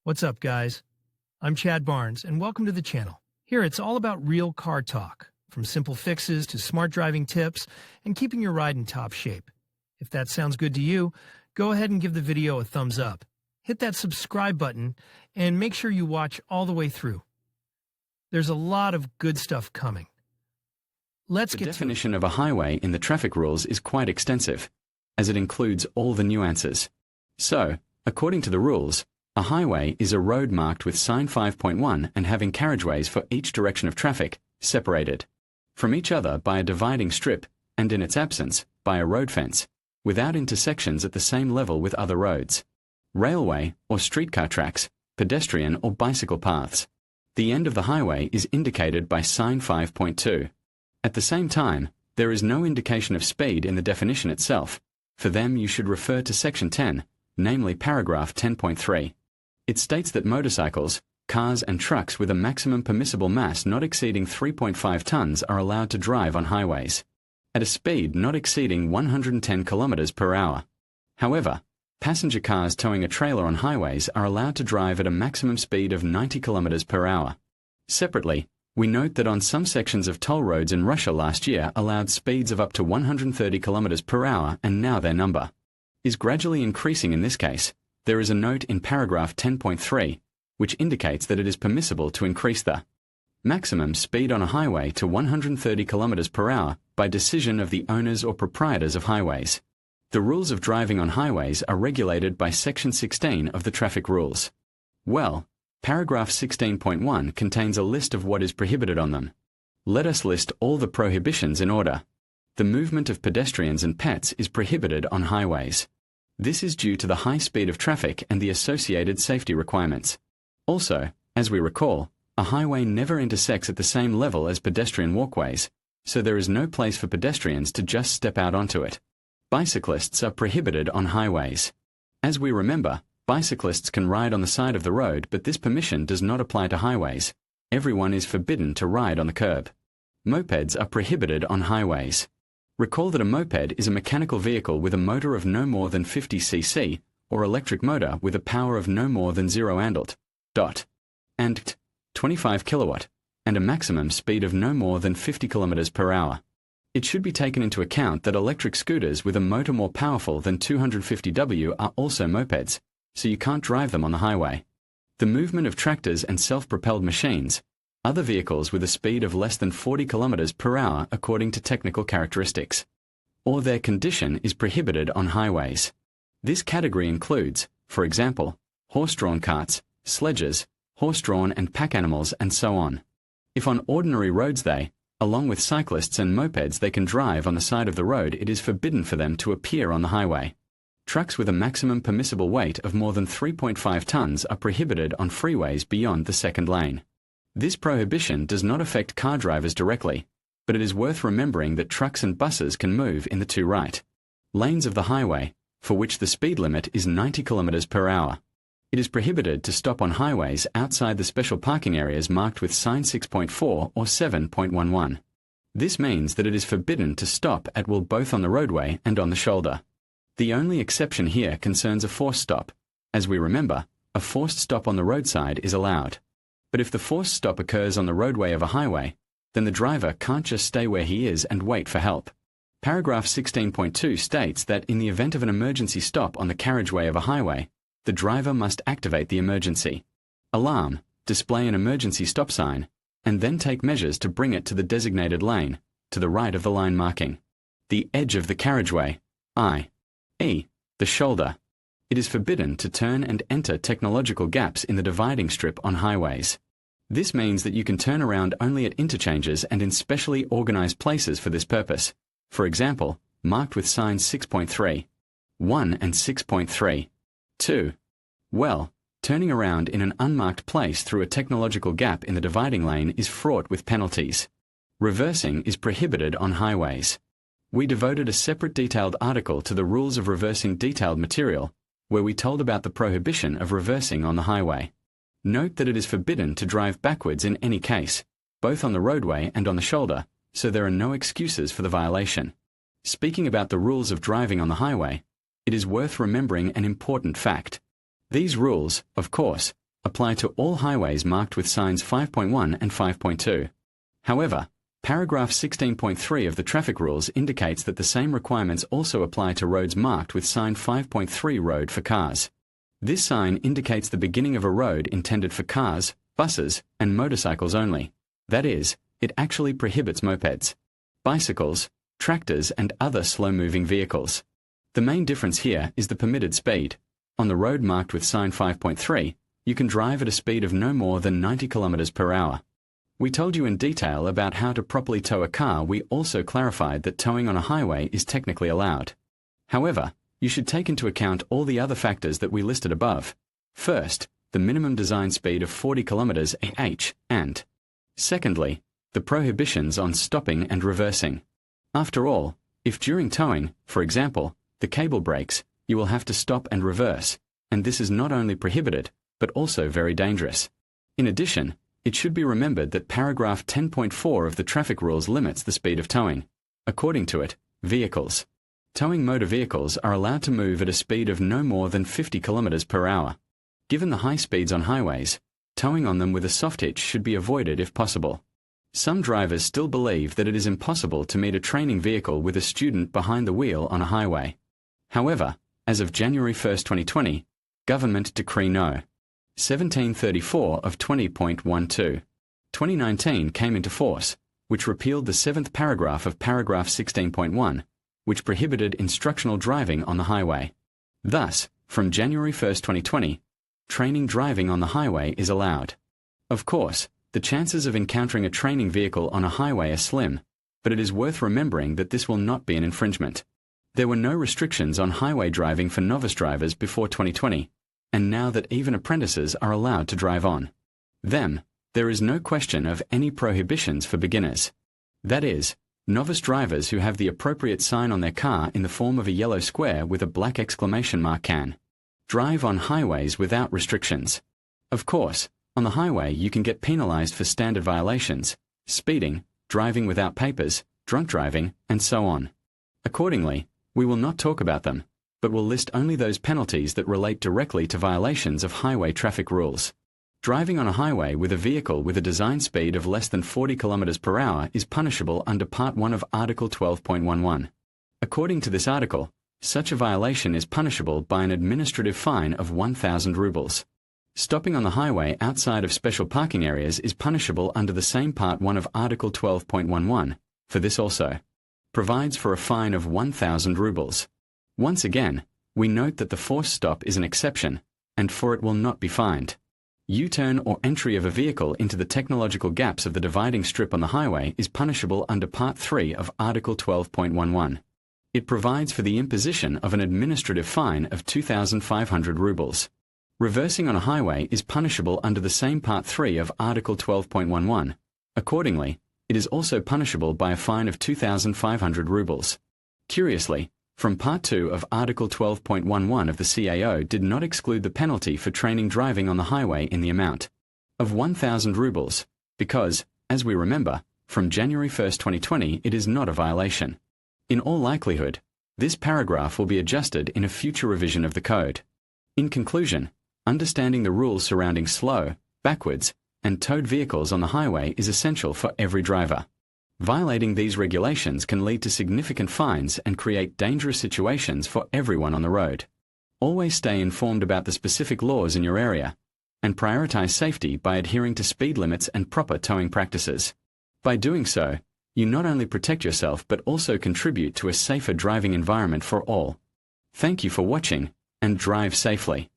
What's up, guys? I'm Chad Barnes, and welcome to the channel. Here, it's all about real car talk, from simple fixes to smart driving tips and keeping your ride in top shape. If that sounds good to you, go ahead and give the video a thumbs up. Hit that subscribe button and make sure you watch all the way through. There's a lot of good stuff coming. Let's get to it. The definition of a highway in the traffic rules is quite extensive, as it includes all the nuances. So, according to the rules, a highway is a road marked with sign 5.1 and having carriageways for each direction of traffic, separated from each other by a dividing strip, and in its absence, by a road fence, without intersections at the same level with other roads, railway or streetcar tracks, pedestrian or bicycle paths. The end of the highway is indicated by sign 5.2. At the same time, there is no indication of speed in the definition itself. For them, you should refer to section 10, namely paragraph 10.3. It states that motorcycles, cars and trucks with a maximum permissible mass not exceeding 3.5 tons are allowed to drive on highways at a speed not exceeding 110 km per hour. However, passenger cars towing a trailer on highways are allowed to drive at a maximum speed of 90 km per hour. Separately, we note that on some sections of toll roads in Russia last year allowed speeds of up to 130 km per hour, and now their number is gradually increasing. In this case, there is a note in paragraph 10.3, which indicates that it is permissible to increase the maximum speed on a highway to 130 km per hour by decision of the owners or proprietors of highways. The rules of driving on highways are regulated by section 16 of the traffic rules. Well, paragraph 16.1 contains a list of what is prohibited on them. Let us list all the prohibitions in order. The movement of pedestrians and pets is prohibited on highways. This is due to the high speed of traffic and the associated safety requirements. Also, as we recall, a highway never intersects at the same level as pedestrian walkways, so there is no place for pedestrians to just step out onto it. Bicyclists are prohibited on highways. As we remember, bicyclists can ride on the side of the road, but this permission does not apply to highways. Everyone is forbidden to ride on the curb. Mopeds are prohibited on highways. Recall that a moped is a mechanical vehicle with a motor of no more than 50 cc, or electric motor with a power of no more than 0 and 25 kilowatt, and a maximum speed of no more than 50 km per hour. It should be taken into account that electric scooters with a motor more powerful than 250 W are also mopeds, so you can't drive them on the highway. The movement of tractors and self-propelled machines, other vehicles with a speed of less than 40 km per hour according to technical characteristics, or their condition is prohibited on highways. This category includes, for example, horse-drawn carts, sledges, horse-drawn and pack animals, and so on. If on ordinary roads they, along with cyclists and mopeds, they can drive on the side of the road, it is forbidden for them to appear on the highway. Trucks with a maximum permissible weight of more than 3.5 tons are prohibited on freeways beyond the second lane. This prohibition does not affect car drivers directly, but it is worth remembering that trucks and buses can move in the two right lanes of the highway, for which the speed limit is 90 km per hour. It is prohibited to stop on highways outside the special parking areas marked with sign 6.4 or 7.11. This means that it is forbidden to stop at will both on the roadway and on the shoulder. The only exception here concerns a forced stop. As we remember, a forced stop on the roadside is allowed. But if the forced stop occurs on the roadway of a highway, then the driver can't just stay where he is and wait for help. Paragraph 16.2 states that in the event of an emergency stop on the carriageway of a highway, the driver must activate the emergency alarm, display an emergency stop sign, and then take measures to bring it to the designated lane, to the right of the line marking the edge of the carriageway, i.e., the shoulder. It is forbidden to turn and enter technological gaps in the dividing strip on highways. This means that you can turn around only at interchanges and in specially organized places for this purpose, for example, marked with signs 6.3, 1 and 6.3, 2. Well, turning around in an unmarked place through a technological gap in the dividing lane is fraught with penalties. Reversing is prohibited on highways. We devoted a separate detailed article to the rules of reversing detailed material, where we told about the prohibition of reversing on the highway. Note that it is forbidden to drive backwards in any case, both on the roadway and on the shoulder, so there are no excuses for the violation. Speaking about the rules of driving on the highway, it is worth remembering an important fact. These rules, of course, apply to all highways marked with signs 5.1 and 5.2. However, paragraph 16.3 of the traffic rules indicates that the same requirements also apply to roads marked with sign 5.3 road for cars. This sign indicates the beginning of a road intended for cars, buses, and motorcycles only. That is, it actually prohibits mopeds, bicycles, tractors, and other slow-moving vehicles. The main difference here is the permitted speed. On the road marked with sign 5.3, you can drive at a speed of no more than 90 km per hour. We told you in detail about how to properly tow a car. We also clarified that towing on a highway is technically allowed. However, you should take into account all the other factors that we listed above. First, the minimum design speed of 40 km/h, and secondly, the prohibitions on stopping and reversing. After all, if during towing, for example, the cable breaks, you will have to stop and reverse, and this is not only prohibited, but also very dangerous. In addition, it should be remembered that paragraph 10.4 of the traffic rules limits the speed of towing. According to it, vehicles. Towing motor vehicles are allowed to move at a speed of no more than 50 km per hour. Given the high speeds on highways, towing on them with a soft hitch should be avoided if possible. Some drivers still believe that it is impossible to meet a training vehicle with a student behind the wheel on a highway. However, as of January 1, 2020, Government Decree No. 1734 of 20.12, 2019 came into force, which repealed the 7th paragraph of paragraph 16.1, which prohibited instructional driving on the highway. Thus, from January 1, 2020, training driving on the highway is allowed. Of course, the chances of encountering a training vehicle on a highway are slim, but it is worth remembering that this will not be an infringement. There were no restrictions on highway driving for novice drivers before 2020, and now that even apprentices are allowed to drive on them, there is no question of any prohibitions for beginners. That is, novice drivers who have the appropriate sign on their car in the form of a yellow square with a black exclamation mark can drive on highways without restrictions. Of course, on the highway you can get penalized for standard violations, speeding, driving without papers, drunk driving, and so on. Accordingly, we will not talk about them, but will list only those penalties that relate directly to violations of highway traffic rules. Driving on a highway with a vehicle with a design speed of less than 40 km per hour is punishable under Part 1 of Article 12.11. According to this article, such a violation is punishable by an administrative fine of 1,000 rubles. Stopping on the highway outside of special parking areas is punishable under the same Part 1 of Article 12.11, for this also provides for a fine of 1,000 rubles. Once again, we note that the forced stop is an exception, and for it will not be fined. U-turn or entry of a vehicle into the technological gaps of the dividing strip on the highway is punishable under Part 3 of Article 12.11. It provides for the imposition of an administrative fine of 2,500 rubles. Reversing on a highway is punishable under the same Part 3 of Article 12.11. Accordingly, it is also punishable by a fine of 2,500 rubles. Curiously, from Part 2 of Article 12.11 of the CAO did not exclude the penalty for training driving on the highway in the amount of 1,000 rubles, because, as we remember, from January 1, 2020 it is not a violation. In all likelihood, this paragraph will be adjusted in a future revision of the code. In conclusion, understanding the rules surrounding slow, backwards, and towed vehicles on the highway is essential for every driver. Violating these regulations can lead to significant fines and create dangerous situations for everyone on the road. Always stay informed about the specific laws in your area, and prioritize safety by adhering to speed limits and proper towing practices. By doing so, you not only protect yourself but also contribute to a safer driving environment for all. Thank you for watching, and drive safely.